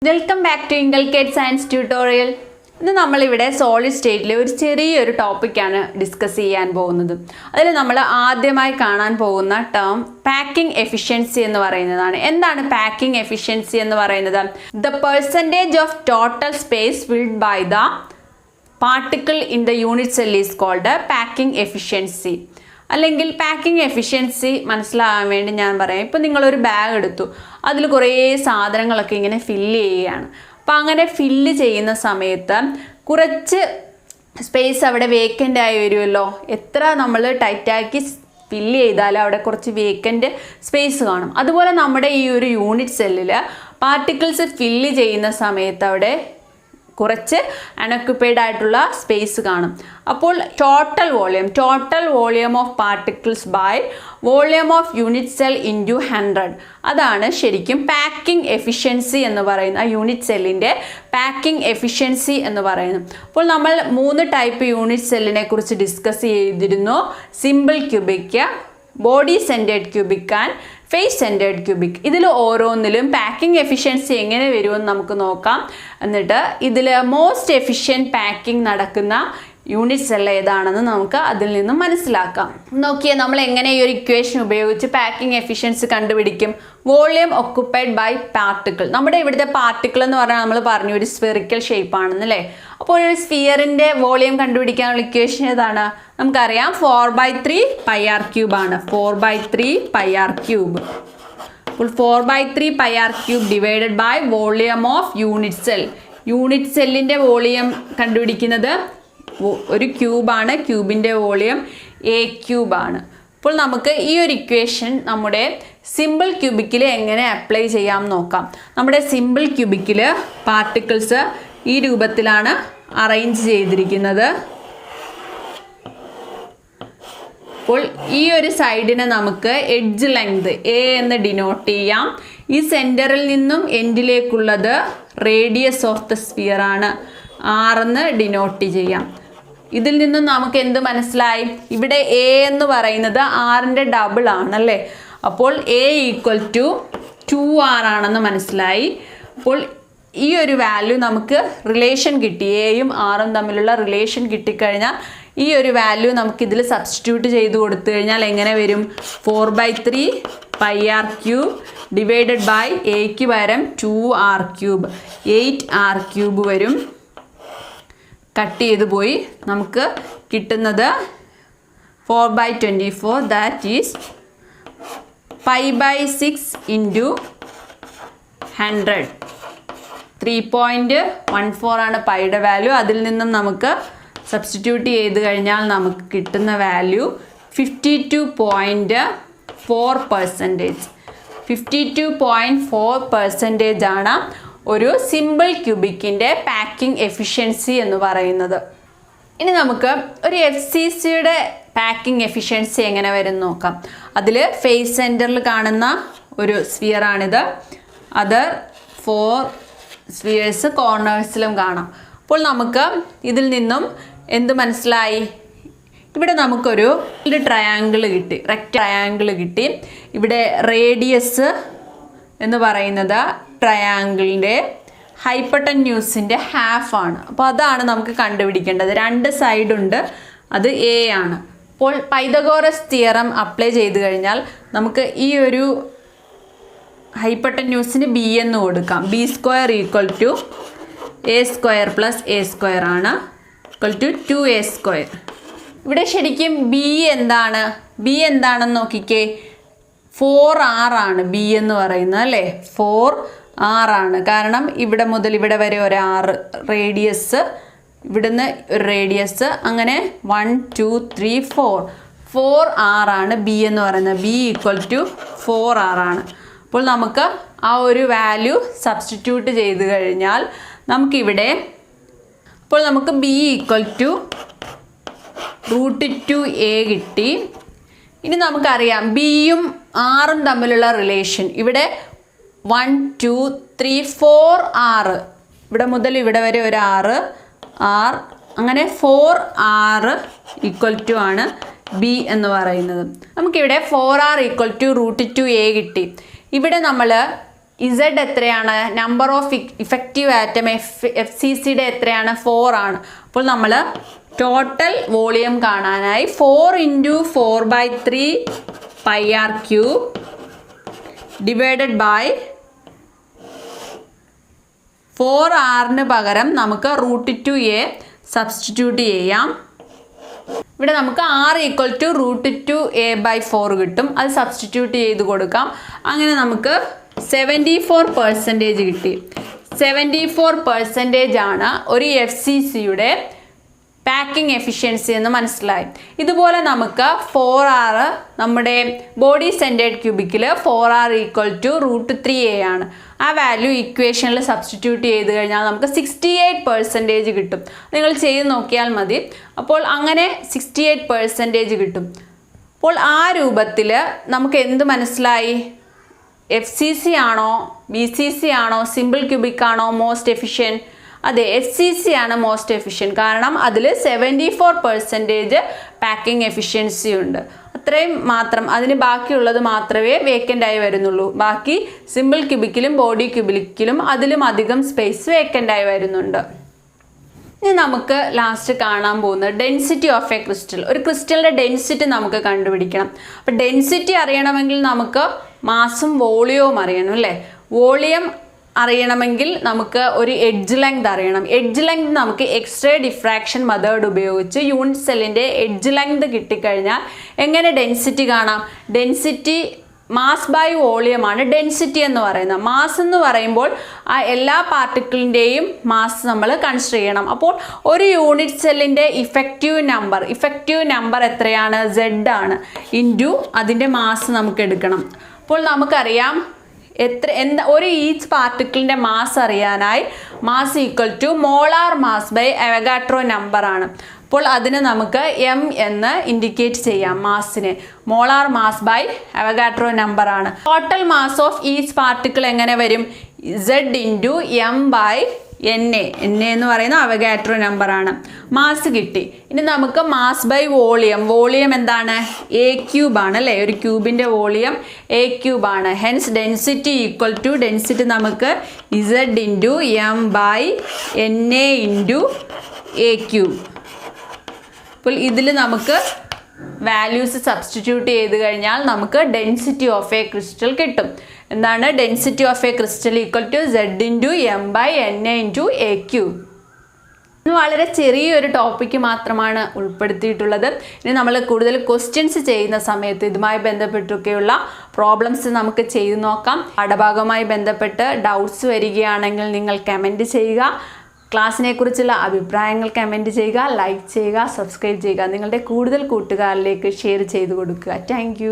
Welcome back to INCULCATE Science Tutorial. ഇന്ന് നമ്മൾ ഇവിടെ സോളിഡ് സ്റ്റേറ്റിലെ ഒരു ചെറിയൊരു ടോപ്പിക് ആണ് ഡിസ്കസ് ചെയ്യാൻ പോകുന്നത്. അതിൽ നമ്മൾ ആദ്യമായി കാണാൻ പോകുന്ന ടേം പാക്കിംഗ് എഫിഷ്യൻസി എന്ന് പറയുന്നതാണ്. എന്താണ് പാക്കിംഗ് എഫിഷ്യൻസി എന്ന് പറയുന്നത്? The percentage of total space filled by the particle in the unit cell is called packing efficiency. അല്ലെങ്കിൽ പാക്കിംഗ് എഫിഷ്യൻസി മനസ്സിലാകാൻ വേണ്ടി ഞാൻ പറയാം. ഇപ്പോൾ നിങ്ങളൊരു ബാഗ് എടുത്തു, അതിൽ കുറേ സാധനങ്ങളൊക്കെ ഇങ്ങനെ ഫില്ല് ചെയ്യുകയാണ്. അപ്പോൾ അങ്ങനെ ഫില്ല് ചെയ്യുന്ന സമയത്ത് കുറച്ച് സ്പേസ് അവിടെ വേക്കൻ്റ് ആയി വരുമല്ലോ. എത്ര നമ്മൾ ടൈറ്റാക്കി ഫില്ല് ചെയ്താലും അവിടെ കുറച്ച് വേക്കൻ്റ് സ്പേസ് കാണും. അതുപോലെ നമ്മുടെ ഈ ഒരു യൂണിറ്റ് സെല്ലിൽ പാർട്ടിക്കിൾസ് ഫില്ല് ചെയ്യുന്ന സമയത്ത് അവിടെ കുറച്ച് അൺഒക്യുപ്പൈഡ് ആയിട്ടുള്ള സ്പേസ് കാണും. അപ്പോൾ total volume of particles by volume of unit cell into 100 അതാണ് ശരിക്കും പാക്കിംഗ് എഫിഷ്യൻസി എന്ന് പറയുന്ന യൂണിറ്റ് സെല്ലിൻ്റെ പാക്കിംഗ് എഫിഷ്യൻസി എന്ന് പറയുന്നത്. അപ്പോൾ നമ്മൾ 3 ടൈപ്പ് യൂണിറ്റ് സെല്ലിനെ കുറിച്ച് ഡിസ്കസ് ചെയ്തിരുന്നു. Simple cubic, body centred cubic and face centred cubic. ഇതിൽ ഓരോന്നിലും പാക്കിംഗ് എഫിഷ്യൻസി എങ്ങനെ വരുമെന്ന് നമുക്ക് നോക്കാം. എന്നിട്ട് ഇതിൽ മോസ്റ്റ് എഫിഷ്യൻറ്റ് പാക്കിംഗ് നടക്കുന്ന യൂണിറ്റ് സെൽ ഏതാണെന്ന് നമുക്ക് അതിൽ നിന്നും മനസ്സിലാക്കാം. നോക്കിയേ, നമ്മൾ എങ്ങനെ ഈ ഒരു ഇക്വേഷൻ ഉപയോഗിച്ച് പാക്കിംഗ് എഫിഷ്യൻസി കണ്ടുപിടിക്കും? Volume occupied by particle. നമ്മുടെ ഇവിടുത്തെ പാർട്ടിക്കിൾ എന്ന് പറഞ്ഞാൽ നമ്മൾ പറഞ്ഞു ഒരു സ്ഫെറിക്കൽ ഷേപ്പ് ആണെന്നല്ലേ. അപ്പോൾ ഒരു സ്ഫിയറിൻ്റെ വോളിയം കണ്ടുപിടിക്കാനുള്ള ഇക്വേഷൻ ഏതാണ്? നമുക്കറിയാം 4/3 πr³ ആണ്. 4/3 πr³. അപ്പോൾ 4/3 πr³ divided by volume of unit cell. Unit സെല്ലിൻ്റെ വോളിയം കണ്ടുപിടിക്കുന്നത് ഒരു ക്യൂബാണ്. ക്യൂബിൻ്റെ വോളിയം A³ ആണ്. അപ്പോൾ നമുക്ക് ഈ ഒരു ഇക്വേഷൻ നമ്മുടെ സിമ്പിൾ ക്യൂബിക്കിൽ എങ്ങനെ അപ്ലൈ ചെയ്യാം നോക്കാം. നമ്മുടെ സിമ്പിൾ ക്യൂബിക്കിൽ പാർട്ടിക്കിൾസ് ഈ രൂപത്തിലാണ് അറേഞ്ച് ചെയ്തിരിക്കുന്നത്. അപ്പോൾ ഈ ഒരു സൈഡിനെ നമുക്ക് എഡ്ജ് ലെങ്ത് A എന്ന് ഡിനോട്ട് ചെയ്യാം. ഈ സെൻറ്ററിൽ നിന്നും എൻഡിലേക്കുള്ളത് റേഡിയസ് ഓഫ് ദ സ്ഫിയർ ആണ്, R എന്ന് ഡിനോട്ട് ചെയ്യാം. ഇതിൽ നിന്നും നമുക്ക് എന്ത് മനസ്സിലായി? ഇവിടെ A എന്ന് പറയുന്നത് R-ൻ്റെ ഡബിൾ ആണല്ലേ. അപ്പോൾ A = 2R ആണെന്ന് മനസ്സിലായി. അപ്പോൾ ഈ ഒരു വാല്യൂ നമുക്ക് റിലേഷൻ കിട്ടി. എയും ആറും തമ്മിലുള്ള റിലേഷൻ കിട്ടിക്കഴിഞ്ഞാൽ ഈ ഒരു വാല്യൂ നമുക്കിതിൽ സബ്സ്റ്റിറ്റ്യൂട്ട് ചെയ്ത് കൊടുത്തു കഴിഞ്ഞാൽ എങ്ങനെ വരും? 4/3 πr³ ഡിവൈഡഡ് ബൈ എക്ക് പകരം 2r³ 8r³ വരും. കട്ട് ചെയ്ത് പോയി നമുക്ക് കിട്ടുന്നത് 4/24 ദാറ്റ് ഈസ് π/6 ഇൻറ്റു 100. 3.14 ആണ് പൈയുടെ വാല്യൂ. അതിൽ നിന്നും നമുക്ക് സബ്സ്റ്റിറ്റ്യൂട്ട് ചെയ്ത് കഴിഞ്ഞാൽ നമുക്ക് കിട്ടുന്ന വാല്യൂ 52.4%. 52.4% ആണ് ഒരു സിമ്പിൾ ക്യൂബിക്കിൻ്റെ പാക്കിംഗ് എഫിഷ്യൻസി എന്ന് പറയുന്നത്. ഇനി നമുക്ക് ഒരു FCCയുടെ പാക്കിംഗ് എഫിഷ്യൻസി എങ്ങനെ വരും നോക്കാം. അതിൽ ഫേസ് സെൻറ്ററിൽ കാണുന്ന ഒരു സ്ഫിയറാണിത്. അതർ 4 സ്ഫിയേഴ്സ് കോർണേഴ്സിലും കാണാം. അപ്പോൾ നമുക്ക് ഇതിൽ നിന്നും എന്ത് മനസ്സിലായി? ഇവിടെ നമുക്കൊരു ട്രയാങ്കിൾ കിട്ടി, ട്രയാങ്കിൾ കിട്ടി. ഇവിടെ റേഡിയസ് എന്ന് പറയുന്നത് ട്രയാങ്കിളിൻ്റെ ഹൈപ്പട്ടന്യൂസിൻ്റെ ഹാഫാണ്. അപ്പോൾ അതാണ് നമുക്ക് കണ്ടുപിടിക്കേണ്ടത്. 2 സൈഡുണ്ട്, അത് A ആണ്. അപ്പോൾ പൈതഗോറസ് തിയറം അപ്ലൈ ചെയ്ത് കഴിഞ്ഞാൽ നമുക്ക് ഈ ഒരു ഹൈപ്പട്ടന്യൂസിന് B എന്ന് കൊടുക്കാം. B² = A² + A² ആണ്, = 2A². ഇവിടെ ശരിക്കും B എന്താണ്? B എന്താണെന്ന് നോക്കിക്കേ. 4R ആണ് B എന്ന് പറയുന്നത് അല്ലേ. 4R ആണ്. കാരണം ഇവിടെ മുതൽ ഇവിടെ വരെ ഒരു R റേഡിയസ്, ഇവിടുന്ന് ഒരു റേഡിയസ്, അങ്ങനെ 1 2 3 4R ആണ് B എന്ന് പറയുന്നത്. B = 4R ആണ്. അപ്പോൾ നമുക്ക് ആ ഒരു വാല്യൂ സബ്സ്റ്റിറ്റ്യൂട്ട് ചെയ്ത് കഴിഞ്ഞാൽ നമുക്കിവിടെ അപ്പോൾ നമുക്ക് B = √2A കിട്ടി. ഇനി നമുക്കറിയാം Bയും Rഉം തമ്മിലുള്ള റിലേഷൻ. ഇവിടെ 1 2 3 4R, ഇവിടെ മുതൽ ഇവിടെ വരെ ഒരു R, അങ്ങനെ 4R = ആണ് B എന്ന് പറയുന്നത്. നമുക്കിവിടെ 4R = √2A കിട്ടി. ഇവിടെ നമ്മൾ ഇസഡ് എത്രയാണ്? നമ്പർ ഓഫ് ഇഫക്റ്റീവ് ആറ്റം FCCയുടെ എത്രയാണ്? 4 ആണ്. അപ്പോൾ നമ്മൾ ടോട്ടൽ വോളിയം കാണാനായി 4 × 4/3 πr³ ഡിവൈഡഡ് ബൈ 4r പകരം നമുക്ക് √2a സബ്സ്റ്റിറ്റ്യൂട്ട് ചെയ്യാം. ഇവിടെ നമുക്ക് r = √2a/4 കിട്ടും. അത് സബ്സ്റ്റിറ്റ്യൂട്ട് ചെയ്ത് കൊടുക്കാം. അങ്ങനെ നമുക്ക് 74% കിട്ടി. 74% ആണ് ഒരു FCCയുടെ പാക്കിംഗ് എഫിഷ്യൻസി എന്ന് മനസ്സിലായി. ഇതുപോലെ നമുക്ക് 4r നമ്മുടെ ബോഡി സെൻറ്റേർഡ് ക്യൂബിക്കിൽ 4r = √3a ആണ്. ആ വാല്യൂ ഇക്വേഷനിൽ സബ്സ്റ്റിറ്റ്യൂട്ട് ചെയ്ത് കഴിഞ്ഞാൽ നമുക്ക് 68% കിട്ടും. നിങ്ങൾ ചെയ്ത് നോക്കിയാൽ മതി. അപ്പോൾ അങ്ങനെ 68% കിട്ടും. അപ്പോൾ ആ രൂപത്തിൽ നമുക്ക് എന്ത് മനസ്സിലായി? FCC ആണോ BCC ആണോ സിമ്പിൾ ക്യൂബിക് ആണോ മോസ്റ്റ് എഫിഷ്യൻറ്റ്? അതെ, FCC ആണ് മോസ്റ്റ് എഫിഷ്യൻറ്റ്. കാരണം അതിൽ 74% പാക്കിംഗ് എഫിഷ്യൻസി ഉണ്ട്. അത്രയും മാത്രം, അതിന് ബാക്കിയുള്ളത് മാത്രമേ വേക്കൻ്റ് ആയി വരുന്നുള്ളൂ. ബാക്കി സിമ്പിൾ ക്യൂബിക്കിലും ബോഡി ക്യൂബിക്കിലും അതിലും അധികം സ്പേസ് വേക്കൻ്റ് ആയി വരുന്നുണ്ട്. ഇനി നമുക്ക് ലാസ്റ്റ് കാണാൻ പോകുന്നത് ഡെൻസിറ്റി ഓഫ് എ ക്രിസ്റ്റൽ. ഒരു ക്രിസ്റ്റലിൻ്റെ ഡെൻസിറ്റി നമുക്ക് കണ്ടുപിടിക്കണം. അപ്പോൾ ഡെൻസിറ്റി അറിയണമെങ്കിൽ നമുക്ക് മാസും വോളിയവും അറിയണം അല്ലേ? വോളിയം അറിയണമെങ്കിൽ നമുക്ക് ഒരു എഡ്ജ് ലെങ്ത് അറിയണം. എഡ്ജ് ലെങ്ത് നമുക്ക് എക്സ്റേ ഡിഫ്രാക്ഷൻ മെത്തേഡ് ഉപയോഗിച്ച് യൂണിറ്റ് സെല്ലിൻ്റെ എഡ്ജ് ലെങ്ത് കിട്ടിക്കഴിഞ്ഞാൽ എങ്ങനെ ഡെൻസിറ്റി കാണാം? ഡെൻസിറ്റി മാസ് ബൈ വോളിയമാണ് ഡെൻസിറ്റി എന്ന് പറയുന്നത്. മാസ് എന്ന് പറയുമ്പോൾ ആ എല്ലാ പാർട്ടിക്കിളിൻ്റെയും മാസ് നമ്മൾ കൺസിഡർ ചെയ്യണം. അപ്പോൾ ഒരു യൂണിറ്റ് സെല്ലിൻ്റെ ഇഫക്റ്റീവ് നമ്പർ എത്രയാണ്? Z ആണ്. ഇൻറ്റു അതിൻ്റെ മാസ് നമുക്ക് എടുക്കണം. അപ്പോൾ നമുക്കറിയാം ഒരു ഈച്ച് പാർട്ടിക്കിളിൻ്റെ മാസ് അറിയാനായി mass = molar mass by Avogadro number ആണ്. അപ്പോൾ അതിന് നമുക്ക് M എന്ന് ഇൻഡിക്കേറ്റ് ചെയ്യാം. മാസിനെ molar mass by Avogadro number ആണ്. Total mass of each particle എങ്ങനെ വരും? Z × M/NA. NA എന്ന് പറയുന്ന അവഗാഡ്രോ നമ്പർ ആണ്. മാസ് കിട്ടി. ഇനി നമുക്ക് മാസ് ബൈ വോളിയം എന്താണ്? A³ ആണ് അല്ലേ? ഒരു ക്യൂബിൻ്റെ വോളിയം A³ ആണ്. ഹെൻസ് ഡെൻസിറ്റി ഡെൻസിറ്റി നമുക്ക് Z × M/NA × A³. അപ്പോൾ ഇതിൽ നമുക്ക് വാല്യൂസ് സബ്സ്റ്റിറ്റ്യൂട്ട് ചെയ്ത് കഴിഞ്ഞാൽ നമുക്ക് ഡെൻസിറ്റി ഓഫ് എ ക്രിസ്റ്റൽ കിട്ടും. എന്താണ്? Density of A crystal = Z × M/NA × A³. ഇത് വളരെ ചെറിയൊരു ടോപ്പിക്ക് മാത്രമാണ് ഉൾപ്പെടുത്തിയിട്ടുള്ളത്. ഇനി നമ്മൾ കൂടുതൽ ക്വസ്റ്റ്യൻസ് ചെയ്യുന്ന സമയത്ത് ഇതുമായി ബന്ധപ്പെട്ടൊക്കെയുള്ള പ്രോബ്ലംസ് നമുക്ക് ചെയ്തു നോക്കാം. പാഠഭാഗവുമായി ബന്ധപ്പെട്ട് ഡൗട്ട്സ് വരികയാണെങ്കിൽ നിങ്ങൾ കമൻറ്റ് ചെയ്യുക. ക്ലാസ്സിനെ കുറിച്ചുള്ള അഭിപ്രായങ്ങൾ കമൻറ്റ് ചെയ്യുക, ലൈക്ക് ചെയ്യുക, സബ്സ്ക്രൈബ് ചെയ്യുക. നിങ്ങളുടെ കൂടുതൽ കൂട്ടുകാരിലേക്ക് ഷെയർ ചെയ്ത് കൊടുക്കുക. താങ്ക്